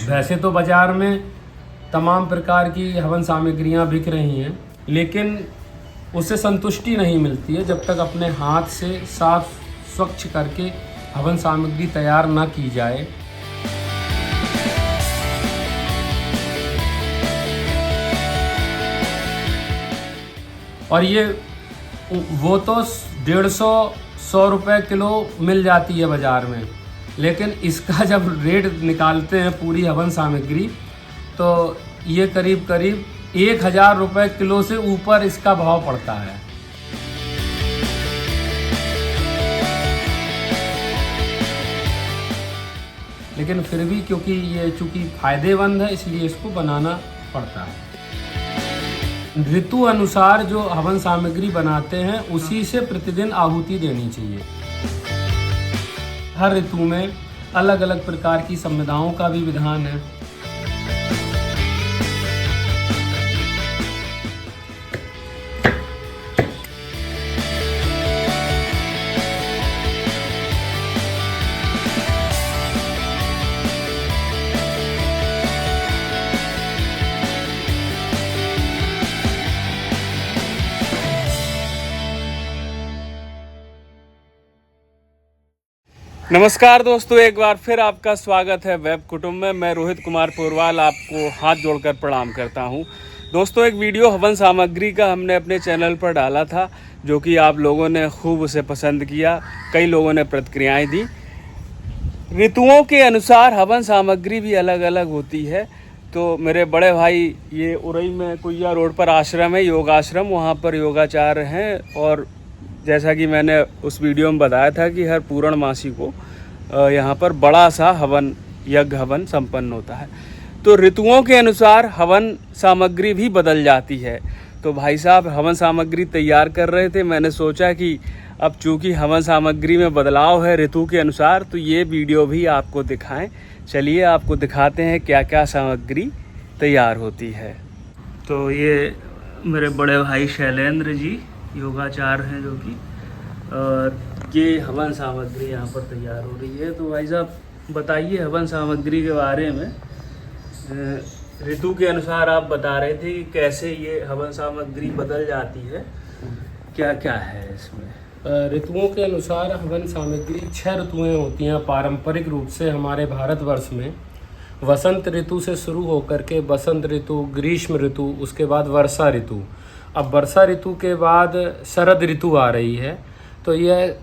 वैसे तो बाजार में तमाम प्रकार की हवन सामग्रियां बिक रही हैं, लेकिन उससे संतुष्टि नहीं मिलती है जब तक अपने हाथ से साफ स्वच्छ करके हवन सामग्री तैयार ना की जाए। और ये वो तो 150-100 रुपये किलो मिल जाती है बाज़ार में, लेकिन इसका जब रेट निकालते हैं पूरी हवन सामग्री तो ये करीब करीब 1000 रुपये किलो से ऊपर इसका भाव पड़ता है। लेकिन फिर भी क्योंकि ये चूँकि फ़ायदेमंद है इसलिए इसको बनाना पड़ता है। ऋतु अनुसार जो हवन सामग्री बनाते हैं उसी से प्रतिदिन आहुति देनी चाहिए। हर ऋतु में अलग अलग प्रकार की संविधाओं का भी विधान है। नमस्कार दोस्तों, एक बार फिर आपका स्वागत है वेब कुटुंब में। मैं रोहित कुमार पोरवाल आपको हाथ जोड़कर प्रणाम करता हूं। दोस्तों, एक वीडियो हवन सामग्री का हमने अपने चैनल पर डाला था, जो कि आप लोगों ने खूब उसे पसंद किया। कई लोगों ने प्रतिक्रियाएं दी। ऋतुओं के अनुसार हवन सामग्री भी अलग अलग होती है। तो मेरे बड़े भाई, ये उरई में कुइया रोड पर आश्रम है, योगाश्रम, वहाँ पर योगाचार्य हैं। और जैसा कि मैंने उस वीडियो में बताया था कि हर पूर्णमासी को यहाँ पर बड़ा सा हवन यज्ञ हवन संपन्न होता है। तो ऋतुओं के अनुसार हवन सामग्री भी बदल जाती है। तो भाई साहब हवन सामग्री तैयार कर रहे थे, मैंने सोचा कि अब चूँकि हवन सामग्री में बदलाव है ऋतु के अनुसार, तो ये वीडियो भी आपको दिखाएं। चलिए आपको दिखाते हैं क्या क्या सामग्री तैयार होती है। तो ये मेरे बड़े भाई शैलेंद्र जी योगाचार्य हैं, जो कि और ये हवन सामग्री यहाँ पर तैयार हो रही है। तो भाई साहब बताइए हवन सामग्री के बारे में। ऋतु के अनुसार आप बता रहे थे कि कैसे ये हवन सामग्री बदल जाती है, क्या क्या है इसमें? ऋतुओं के अनुसार हवन सामग्री 6 ऋतुएं होती हैं पारंपरिक रूप से हमारे भारतवर्ष में। वसंत ऋतु से शुरू होकर के बसंत ऋतु, ग्रीष्म ऋतु, उसके बाद वर्षा ऋतु। अब वर्षा ऋतु के बाद शरद ऋतु आ रही है। तो यह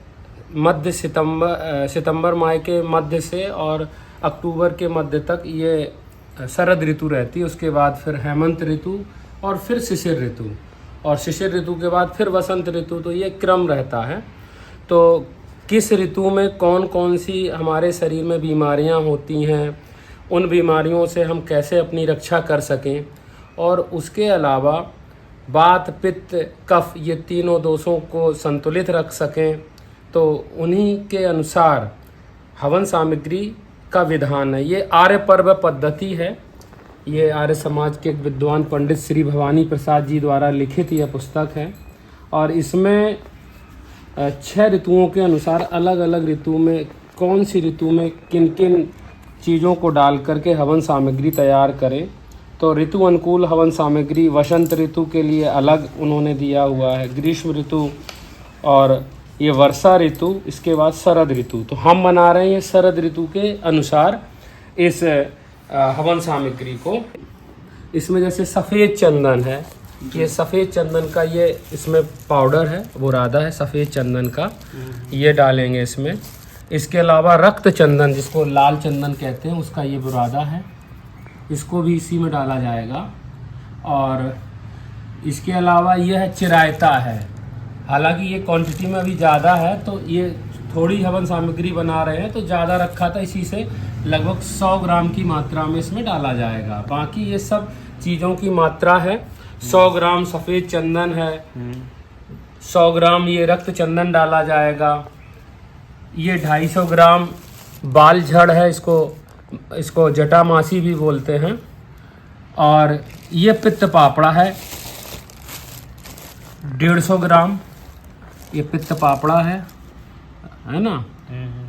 मध्य सितंबर माह के मध्य से और अक्टूबर के मध्य तक ये शरद ऋतु रहती है। उसके बाद फिर हेमंत ऋतु और फिर शिशिर ऋतु, और शिशिर ऋतु के बाद फिर वसंत ऋतु। तो ये क्रम रहता है। तो किस ऋतु में कौन कौन सी हमारे शरीर में बीमारियां होती हैं, उन बीमारियों से हम कैसे अपनी रक्षा कर सकें, और उसके अलावा वात, पित्त, कफ, ये तीनों दोषों को संतुलित रख सकें, तो उन्हीं के अनुसार हवन सामग्री का विधान है। ये आर्य पर्व पद्धति है। ये आर्य समाज के एक विद्वान पंडित श्री भवानी प्रसाद जी द्वारा लिखित यह पुस्तक है। और इसमें 6 ऋतुओं के अनुसार अलग अलग ऋतु में कौन सी ऋतु में किन किन चीज़ों को डाल करके हवन सामग्री तैयार करें। तो ऋतु अनुकूल हवन सामग्री वसंत ऋतु के लिए अलग उन्होंने दिया हुआ है, ग्रीष्म ऋतु और ये वर्षा ऋतु, इसके बाद शरद ऋतु। तो हम बना रहे हैं शरद ऋतु के अनुसार इस हवन सामग्री को। इसमें जैसे सफ़ेद चंदन है, ये सफ़ेद चंदन का ये इसमें पाउडर है, बुरादा है सफ़ेद चंदन का, ये डालेंगे इसमें। इसके अलावा रक्त चंदन, जिसको लाल चंदन कहते हैं, उसका ये बुरादा है, इसको भी इसी में डाला जाएगा। और इसके अलावा यह चिरायता है। हालांकि ये क्वांटिटी में अभी ज़्यादा है, तो ये थोड़ी हवन सामग्री बना रहे हैं तो ज़्यादा रखा था, इसी से लगभग 100 ग्राम की मात्रा में इसमें डाला जाएगा। बाकी ये सब चीज़ों की मात्रा है। 100 ग्राम सफ़ेद चंदन है, 100 ग्राम ये रक्त चंदन डाला जाएगा। ये 250 ग्राम बाल झड़ है, इसको जटामासी भी बोलते हैं। और ये पित्त पापड़ा है 150 ग्राम, ये पित्त पापड़ा है ना।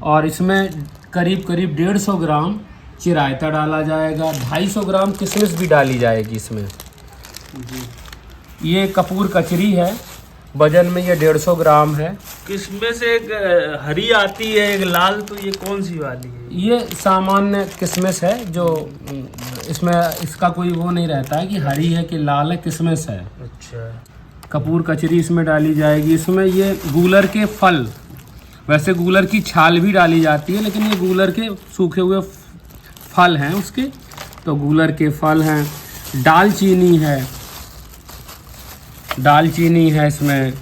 और इसमें करीब करीब 150 ग्राम चिरायता डाला जाएगा, 250 ग्राम किशमिश भी डाली जाएगी इसमें। ये कपूर कचरी है, वजन में ये 150 ग्राम है। किसमें से एक हरी आती है, एक लाल, तो ये कौन सी वाली है? ये सामान्य किशमिश है, जो इसमें इसका कोई वो नहीं रहता है कि हरी है कि लाल है, किशमिश है। अच्छा। कपूर कचरी इसमें डाली जाएगी। इसमें ये गूलर के फल, वैसे गूलर की छाल भी डाली जाती है, लेकिन ये गूलर के सूखे हुए फल हैं उसके, तो गूलर के फल हैं। दालचीनी है, दालचीनी है इसमें।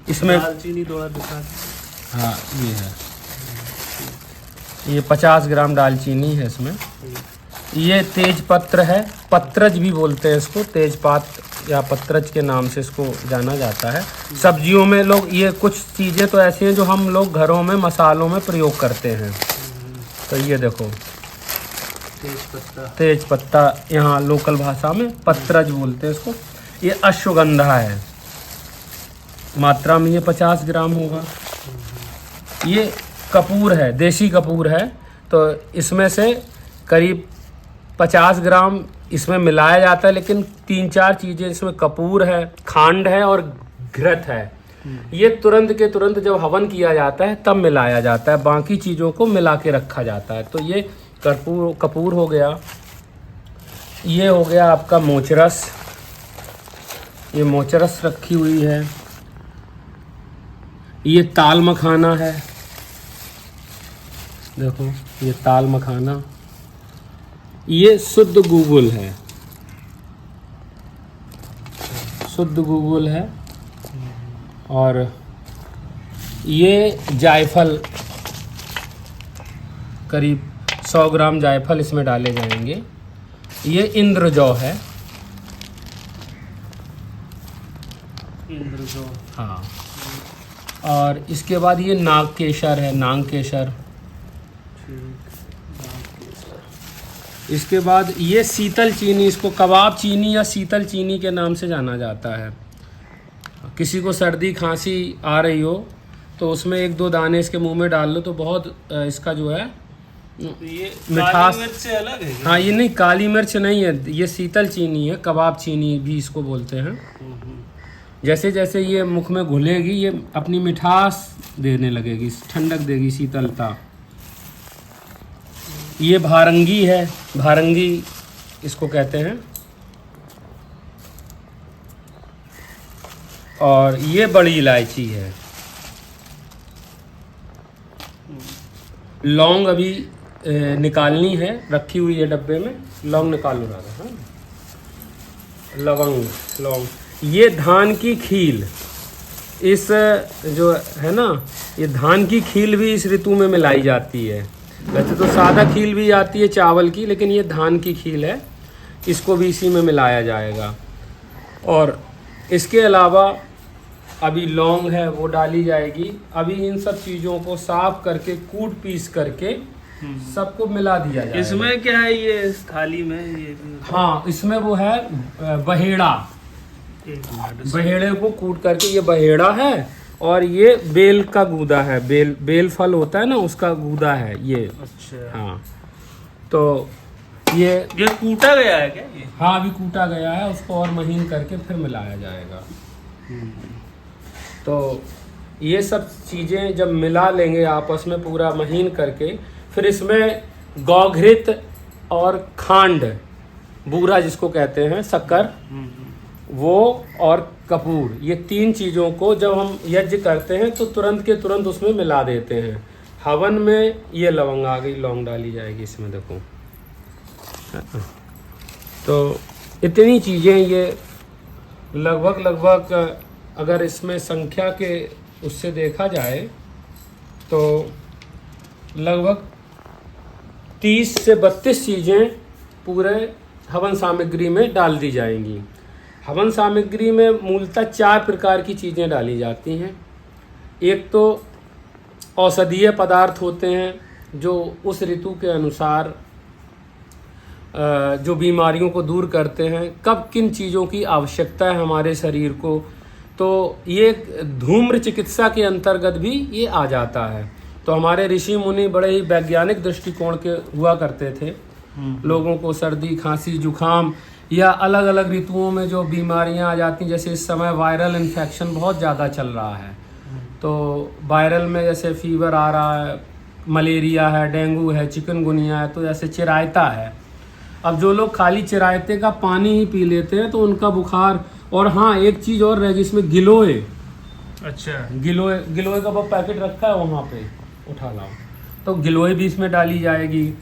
दालचीनी थोड़ा दिखा। हाँ ये है, ये 50 ग्राम दालचीनी है इसमें। ये तेज पत्र है, पत्रज भी बोलते हैं इसको, तेजपात या पत्रज के नाम से इसको जाना जाता है। सब्जियों में लोग, ये कुछ चीज़ें तो ऐसी हैं जो हम लोग घरों में मसालों में प्रयोग करते हैं। तो ये देखो तेज पत्ता, यहाँ लोकल भाषा में पत्रज बोलते हैं इसको। ये अश्वगंधा है, मात्रा में ये 50 ग्राम होगा। ये कपूर है, देसी कपूर है, तो इसमें से करीब 50 ग्राम इसमें मिलाया जाता है, लेकिन 3-4 चीज़ें इसमें कपूर है, खांड है और घृत है। ये तुरंत के तुरंत जब हवन किया जाता है तब मिलाया जाता है, बाकी चीज़ों को मिला के रखा जाता है। तो ये कपूर हो गया। ये हो गया आपका मोचरस, ये मोचरस रखी हुई है। ये ताल मखाना है, देखो ये ताल मखाना। ये शुद्ध गूगल है, शुद्ध गूगल है। और ये जायफल, करीब 100 ग्राम जायफल इसमें डाले जाएंगे। ये इंद्रजौ है, इंद्रजौ, हाँ। और इसके बाद ये नाग केसर है, नाग केसर। इसके बाद ये शीतल चीनी, इसको कबाब चीनी या शीतल चीनी के नाम से जाना जाता है। किसी को सर्दी खांसी आ रही हो तो उसमें 1-2 दाने इसके मुंह में डाल लो तो बहुत इसका जो है ये मिठास। काली मिर्च से अलग है क्या? हाँ ये नहीं, काली मिर्च नहीं है, ये शीतल चीनी है, कबाब चीनी भी इसको बोलते हैं। जैसे जैसे ये मुख में घुलेगी ये अपनी मिठास देने लगेगी, ठंडक देगी, शीतलता। ये भारंगी है, भारंगी इसको कहते हैं। और ये बड़ी इलायची है। लौंग अभी निकालनी है, रखी हुई है डब्बे में। लौंग निकाल लो दादा। हाँ, लवंग, लौंग। ये धान की खील, इस जो है ना, ये धान की खील भी इस ऋतु में मिलाई जाती है। वैसे तो सादा खील भी आती है चावल की, लेकिन ये धान की खील है, इसको भी इसी में मिलाया जाएगा। और इसके अलावा अभी लौंग है वो डाली जाएगी। अभी इन सब चीज़ों को साफ करके कूट पीस करके सबको मिला दिया जाएगा। इसमें क्या है ये इस थाली में? ये हाँ, इसमें वो है बहेड़ा, बहेड़े को कूट करके, ये बहेड़ा है। और ये बेल का गूदा है, बेल फल होता है ना, उसका गूदा है ये। अच्छा। हाँ, तो ये कूटा गया है क्या ये? हाँ, अभी कूटा गया है, उसको और महीन करके फिर मिलाया जाएगा। तो ये सब चीज़ें जब मिला लेंगे आपस में पूरा महीन करके, फिर इसमें गौघृत और खांड, बूरा जिसको कहते हैं, शक्कर, वो और कपूर, ये 3 चीज़ों को जब हम यज्ञ करते हैं तो तुरंत के तुरंत उसमें मिला देते हैं। हवन में ये लवंग आ गई, लौंग डाली जाएगी इसमें, देखो। तो इतनी चीज़ें ये लगभग अगर इसमें संख्या के उससे देखा जाए तो लगभग 30 से 32 चीज़ें पूरे हवन सामग्री में डाल दी जाएंगी। हवन सामग्री में मूलतः 4 प्रकार की चीज़ें डाली जाती हैं। एक तो औषधीय पदार्थ होते हैं जो उस ऋतु के अनुसार जो बीमारियों को दूर करते हैं, कब किन चीज़ों की आवश्यकता है हमारे शरीर को, तो ये धूम्र चिकित्सा के अंतर्गत भी ये आ जाता है। तो हमारे ऋषि मुनि बड़े ही वैज्ञानिक दृष्टिकोण के हुआ करते थे। लोगों को सर्दी खांसी जुकाम या अलग अलग ऋतुओं में जो बीमारियां आ जाती हैं, जैसे इस समय वायरल इन्फेक्शन बहुत ज़्यादा चल रहा है, तो वायरल में जैसे फीवर आ रहा है, मलेरिया है, डेंगू है, चिकनगुनिया है, तो जैसे चिरायता है। अब जो लोग खाली चिरायते का पानी ही पी लेते हैं तो उनका बुखार, और हाँ एक चीज़ और रह गई इसमें, गिलोय। अच्छा, गिलोय का वो पैकेट रखा है वहाँ पे, उठा लाओ, तो गिलोय भी इसमें डाली जाएगी।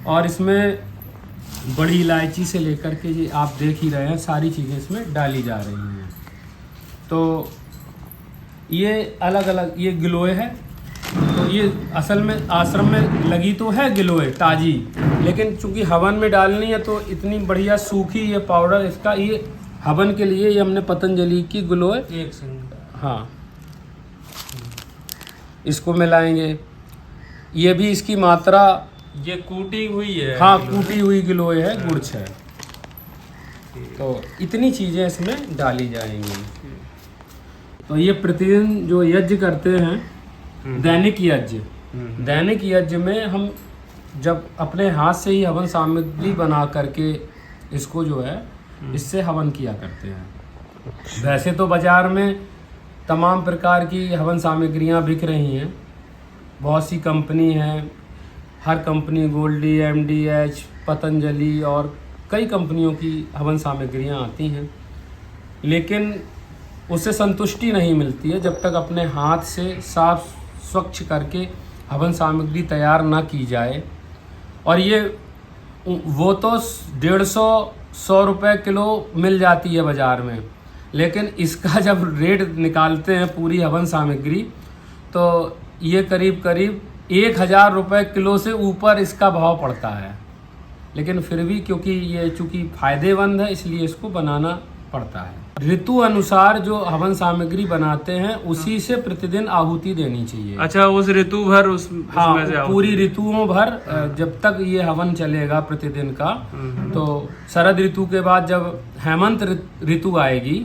और इसमें बड़ी इलायची से लेकर के ये आप देख ही रहे हैं, सारी चीज़ें इसमें डाली जा रही हैं। तो ये अलग अलग, ये गिलोय है, तो ये असल में आश्रम में लगी तो है गिलोय ताज़ी, लेकिन चूंकि हवन में डालनी है तो इतनी बढ़िया सूखी ये पाउडर इसका, ये हवन के लिए ये हमने पतंजलि की गिलोय एक सेकंड, हाँ इसको मिलाएंगे। ये भी इसकी मात्रा, ये कूटी हुई है, हाँ कूटी हुई गिलोय है, गुड़ है, तो इतनी चीज़ें इसमें डाली जाएंगी। तो ये प्रतिदिन जो यज्ञ करते हैं, दैनिक यज्ञ, दैनिक यज्ञ में हम जब अपने हाथ से ही हवन सामग्री बना करके इसको जो है इससे हवन किया करते हैं। वैसे तो बाजार में तमाम प्रकार की हवन सामग्रियां बिक रही हैं, बहुत सी कंपनी हैं, हर कंपनी गोल्डी, MDH, पतंजलि और कई कंपनियों की हवन सामग्रियां आती हैं, लेकिन उससे संतुष्टि नहीं मिलती है जब तक अपने हाथ से साफ स्वच्छ करके हवन सामग्री तैयार ना की जाए। और ये वो तो 150-100 रुपये किलो मिल जाती है बाज़ार में, लेकिन इसका जब रेट निकालते हैं पूरी हवन सामग्री तो ये करीब करीब 1000 रुपये किलो से ऊपर इसका भाव पड़ता है। लेकिन फिर भी क्योंकि ये चूँकि फ़ायदेमंद है इसलिए इसको बनाना पड़ता है। ऋतु अनुसार जो हवन सामग्री बनाते हैं उसी से प्रतिदिन आहुति देनी चाहिए। अच्छा, उस ऋतु भर हाँ, उसमें से पूरी ऋतुओं भर जब तक ये हवन चलेगा प्रतिदिन का। तो शरद ऋतु के बाद जब हेमंत ऋतु आएगी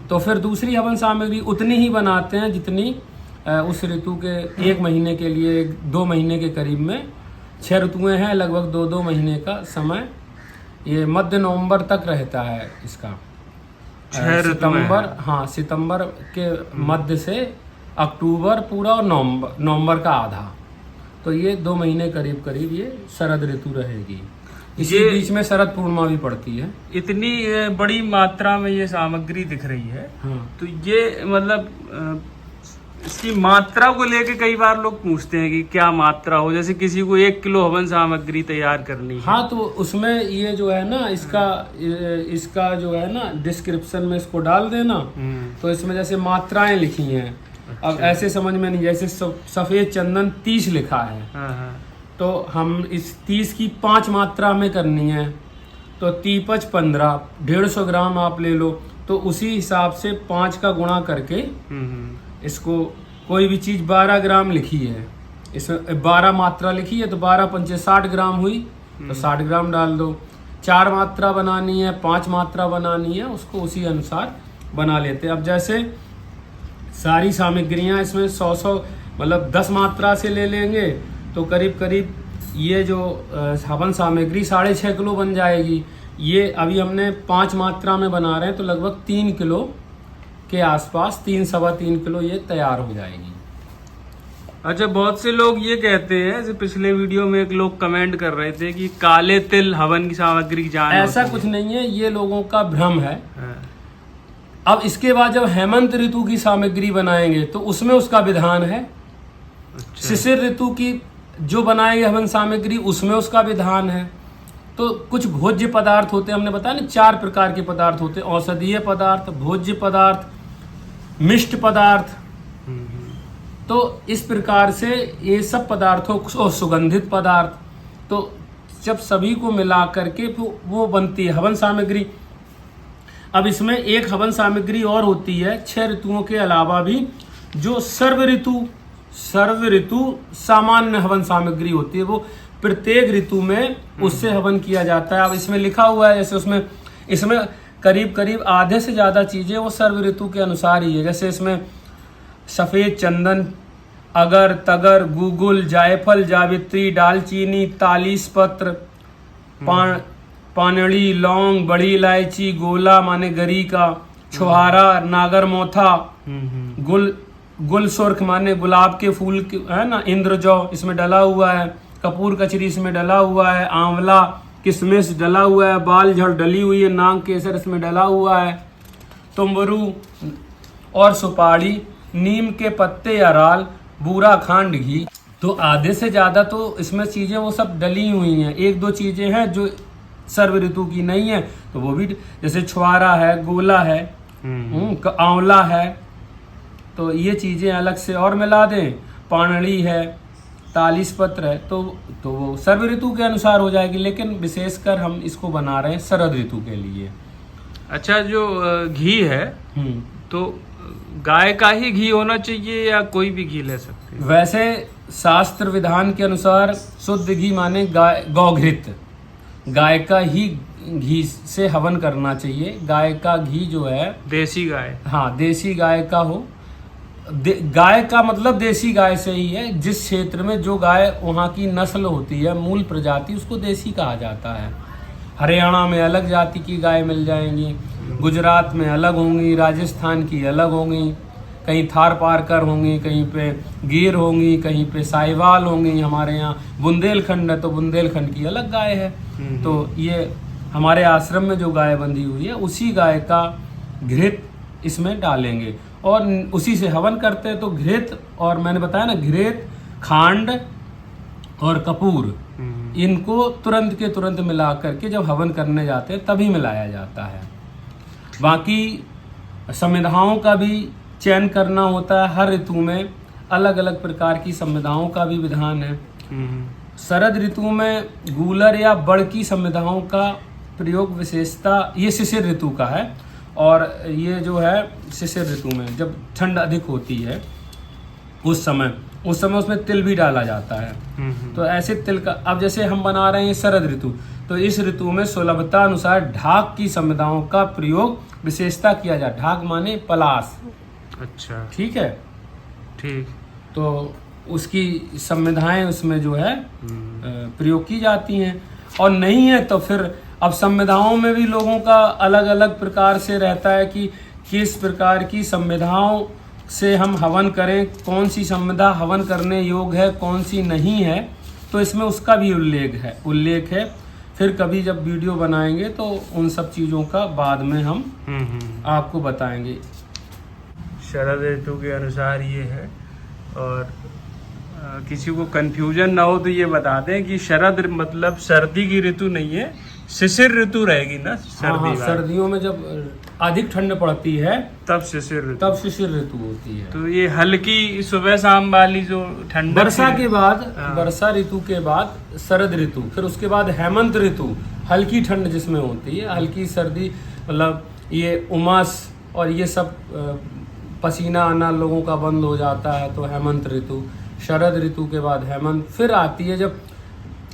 तो फिर दूसरी हवन सामग्री उतनी ही बनाते हैं जितनी उस ऋतु के 1 महीने के लिए, 2 महीने के करीब में। 6 ऋतुएं हैं, लगभग 2-2 महीने का समय ये मध्य नवंबर तक रहता है इसका। सितंबर, हाँ सितंबर के मध्य से अक्टूबर पूरा और नवंबर का आधा, तो ये 2 महीने करीब करीब ये शरद ऋतु रहेगी। इसी बीच में शरद पूर्णिमा भी पड़ती है। इतनी बड़ी मात्रा में ये सामग्री दिख रही है, हाँ। तो ये मतलब इसकी मात्रा को लेके कई बार लोग पूछते हैं कि क्या मात्रा हो, जैसे किसी को 1 किलो हवन सामग्री तैयार करनी है। हाँ, तो उसमें ये जो है ना इसका जो है ना डिस्क्रिप्शन में इसको डाल देना, तो इसमें जैसे मात्राएं लिखी हैं। अच्छा। अब ऐसे समझ में नहीं, जैसे सफ़ेद चंदन 30 लिखा है। हाँ। तो हम इस 30 की 5 मात्रा में करनी है, तो 3×5 15, 150 ग्राम आप ले लो, तो उसी हिसाब से 5 का गुणा करके इसको कोई भी चीज़ 12 ग्राम लिखी है, इसमें 12 मात्रा लिखी है तो 12×5 60 ग्राम हुई, तो 60 ग्राम डाल दो। 4 मात्रा बनानी है, 5 मात्रा बनानी है, उसको उसी अनुसार बना लेते हैं। अब जैसे सारी सामग्रियां इसमें 100 मतलब 10 मात्रा से ले लेंगे तो करीब करीब ये जो हवन सामग्री 6.5 किलो बन जाएगी। ये अभी हमने 5 मात्रा में बना रहे हैं तो लगभग 3 किलो के आसपास, 3-3.25 किलो ये तैयार हो जाएगी। अच्छा, बहुत से लोग ये कहते हैं, जैसे पिछले वीडियो में एक लोग कमेंट कर रहे थे कि काले तिल हवन की सामग्री जान, ऐसा कुछ नहीं है, ये लोगों का भ्रम है। अब इसके बाद जब हेमंत ऋतु की सामग्री बनाएंगे तो उसमें उसका विधान है। अच्छा। शिशिर ऋतु की जो बनाएंगे हवन सामग्री उसमें उसका विधान है। तो कुछ भोज्य पदार्थ होते हैं, हमने बताया ना 4 प्रकार के पदार्थ होते हैं, औषधीय पदार्थ, भोज्य पदार्थ, मिष्ट पदार्थ। तो इस प्रकार से ये सब पदार्थों को, सुगंधित पदार्थ, तो जब सभी को मिला करके वो बनती है हवन सामग्री। अब इसमें एक हवन सामग्री और होती है 6 ऋतुओं के अलावा भी, जो सर्व ऋतु सामान्य हवन सामग्री होती है। वो प्रत्येक ऋतु में उससे हवन किया जाता है। अब इसमें लिखा हुआ है, जैसे इसमें करीब करीब आधे से ज़्यादा चीज़ें वो सर्व ऋतु के अनुसार ही है। जैसे इसमें सफ़ेद चंदन अगर तगर गुगुल जायफल जावित्री दालचीनी तालीस पत्र पानड़ी लौंग बड़ी इलायची गोला माने गरी का छुहारा नागर मोथा गुल सुर्ख माने गुलाब के फूल है ना इंद्रजौ इसमें डला हुआ है कपूर कचरी इसमें डला हुआ है आंवला किशमिश डला हुआ है बाल झड़ डली हुई है नांग केसर इसमें डला हुआ है तुम्बरू और सुपारी नीम के पत्ते या राल बूरा खांड घी। तो आधे से ज्यादा तो इसमें चीजें वो सब डली हुई हैं। एक दो चीजें हैं जो सर्व ऋतु की नहीं है तो वो भी जैसे छुआरा है गोला है आंवला है तो ये चीजें अलग से और मिला दें पानड़ी है तालीस पत्र है तो वो सर्व ऋतु के अनुसार हो जाएगी लेकिन विशेषकर हम इसको बना रहे हैं शरद ऋतु के लिए। अच्छा जो घी है तो गाय का ही घी होना चाहिए या कोई भी घी ले सकते हैं? वैसे शास्त्र विधान के अनुसार शुद्ध घी माने गौघृत गाय का ही घी से हवन करना चाहिए। गाय का घी जो है देसी गाय, हाँ देसी गाय का हो गाय का मतलब देसी गाय से ही है। जिस क्षेत्र में जो गाय वहाँ की नस्ल होती है मूल प्रजाति उसको देसी कहा जाता है। हरियाणा में अलग जाति की गाय मिल जाएंगी गुजरात में अलग होंगी राजस्थान की अलग होंगी कहीं थार पारकर होंगी कहीं पे गिर होंगी कहीं पे साहिवाल होंगी। हमारे यहाँ बुंदेलखंड है तो बुंदेलखंड की अलग गाय है। तो ये हमारे आश्रम में जो गाय बंधी हुई है उसी गाय का घृत इसमें डालेंगे और उसी से हवन करते हैं। तो घृत और मैंने बताया ना घृत खांड और कपूर इनको तुरंत के तुरंत मिला करके जब हवन करने जाते हैं तभी मिलाया जाता है। बाकी संविधाओं का भी चयन करना होता है। हर ऋतु में अलग अलग प्रकार की संविधाओं का भी विधान है। शरद ऋतु में गूलर या बड़ की संविधाओं का प्रयोग विशेषता ये शिशिर ऋतु का है और ये जो है शिशिर ऋतु में जब ठंड अधिक होती है उस समय उसमें तिल भी डाला जाता है। तो ऐसे तिल का अब जैसे हम बना रहे हैं शरद ऋतु तो इस ऋतु में सुलभता अनुसार ढाक की संविधाओं का प्रयोग विशेषता किया जाए। ढाक माने पलाश। अच्छा ठीक है ठीक। तो उसकी संविधाएं उसमें जो है प्रयोग की जाती हैं और नहीं है तो फिर अब संविधाओं में भी लोगों का अलग अलग प्रकार से रहता है कि किस प्रकार की संविधाओं से हम हवन करें कौन सी संविधा हवन करने योग्य है कौन सी नहीं है। तो इसमें उसका भी उल्लेख है। फिर कभी जब वीडियो बनाएंगे तो उन सब चीज़ों का बाद में हम आपको बताएंगे। शरद ऋतु के अनुसार ये है और किसी को कंफ्यूजन ना हो तो ये बता दें कि शरद मतलब सर्दी की ऋतु नहीं है शिशिर ऋतु रहेगी ना। हाँ, सर्दियों में जब अधिक ठंड पड़ती है तब शिशिर ऋतु होती है। तो ये हल्की सुबह शाम वाली जो ठंड वर्षा के बाद वर्षा ऋतु के बाद शरद ऋतु फिर उसके बाद हेमंत ऋतु हल्की ठंड जिसमें होती है हल्की सर्दी मतलब ये उमस और ये सब पसीना आना लोगों का बंद हो जाता है तो हेमंत ऋतु। शरद ऋतु के बाद हेमंत फिर आती है जब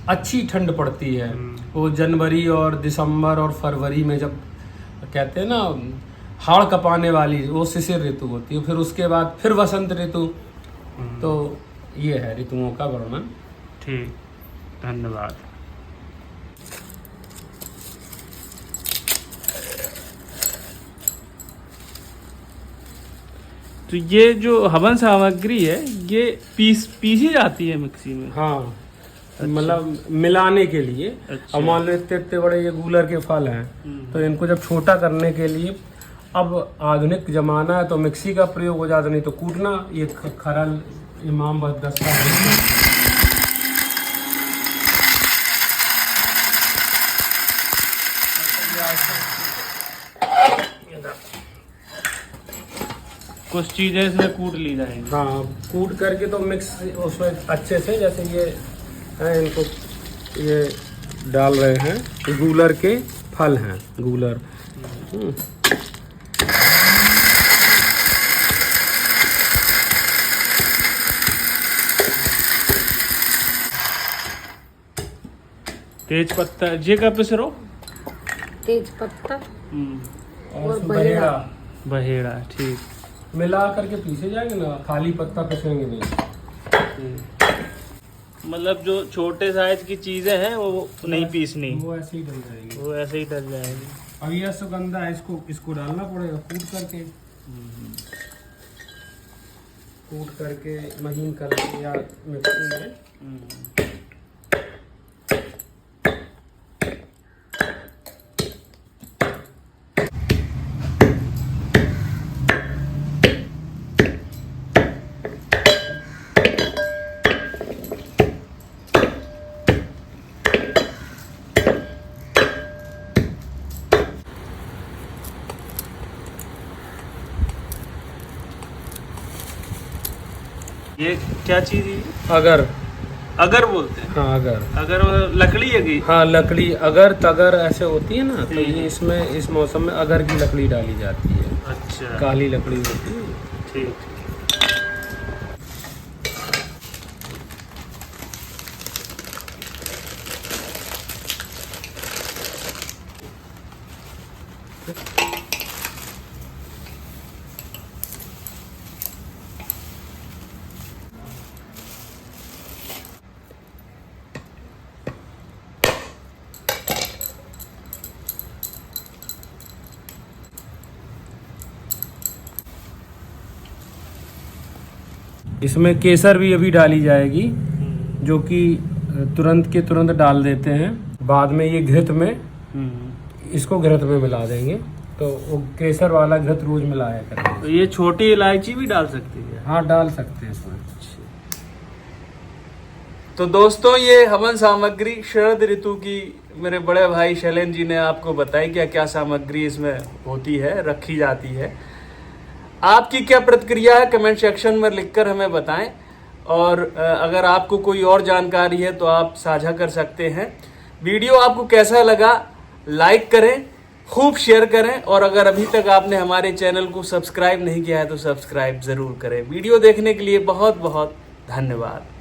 अच्छी ठंड पड़ती है वो जनवरी और दिसंबर और फरवरी में जब कहते हैं ना हाड़ कपाने वाली वो शिशिर ऋतु होती है। फिर उसके बाद फिर वसंत ऋतु। तो ये है ऋतुओं का वर्णन। ठीक धन्यवाद। तो ये जो हवन सामग्री है ये पीसी जाती है मिक्सी में? हाँ मतलब मिलाने के लिए। अच्छा। अब मान लो इतने बड़े ये गूलर के फल हैं तो इनको जब छोटा करने के लिए अब आधुनिक जमाना है तो मिक्सी का प्रयोग हो जाता नहीं तो कूटना ये खरल इमाम बदस्ता कुछ चीजें इसमें कूट ली जाएंगी। हाँ कूट करके तो मिक्स उसमें अच्छे से जैसे ये हैं इनको ये डाल रहे हैं गूलर के फल हैं गूलर। तेज पत्ता जे का पिसरो तेज पत्ता और बहेड़ा बहेड़ा ठीक मिला करके पीसे जाएंगे ना खाली पत्ता पिसेंगे नहीं। मतलब जो छोटे साइज की चीजें हैं वो नहीं पीसनी, वो ऐसे ही डल जाएगी। वो ऐसे ही डल जाएगी। अब यह सुगंधा है, इसको डालना पड़ेगा कूट करके, महीन करके या मिक्सी में। ये क्या चीज है? अगर बोलते हैं। हाँ अगर लकड़ी है की? हाँ लकड़ी, अगर तगर ऐसे होती है ना, तो ये इसमें इस मौसम में अगर की लकड़ी डाली जाती है। अच्छा, काली लकड़ी होती है। ठीक। इसमें केसर भी अभी डाली जाएगी, जो कि तुरंत के तुरंत डाल देते हैं। बाद में ये घृत में, इसको घृत में मिला देंगे, तो वो केसर वाला घृत रोज मिलाया करेंगे। तो ये छोटी इलायची भी डाल सकती है? हाँ डाल सकते हैं इसमें। तो दोस्तों, ये हवन सामग्री शरद ऋतु की मेरे बड़े भाई शैलेंद्र जी ने आपको बताई क्या क्या सामग्री इसमें होती है, रखी जाती है। आपकी क्या प्रतिक्रिया है कमेंट सेक्शन में लिखकर हमें बताएं, और अगर आपको कोई और जानकारी है तो आप साझा कर सकते हैं। वीडियो आपको कैसा लगा लाइक करें, खूब शेयर करें, और अगर अभी तक आपने हमारे चैनल को सब्सक्राइब नहीं किया है तो सब्सक्राइब ज़रूर करें। वीडियो देखने के लिए बहुत बहुत धन्यवाद।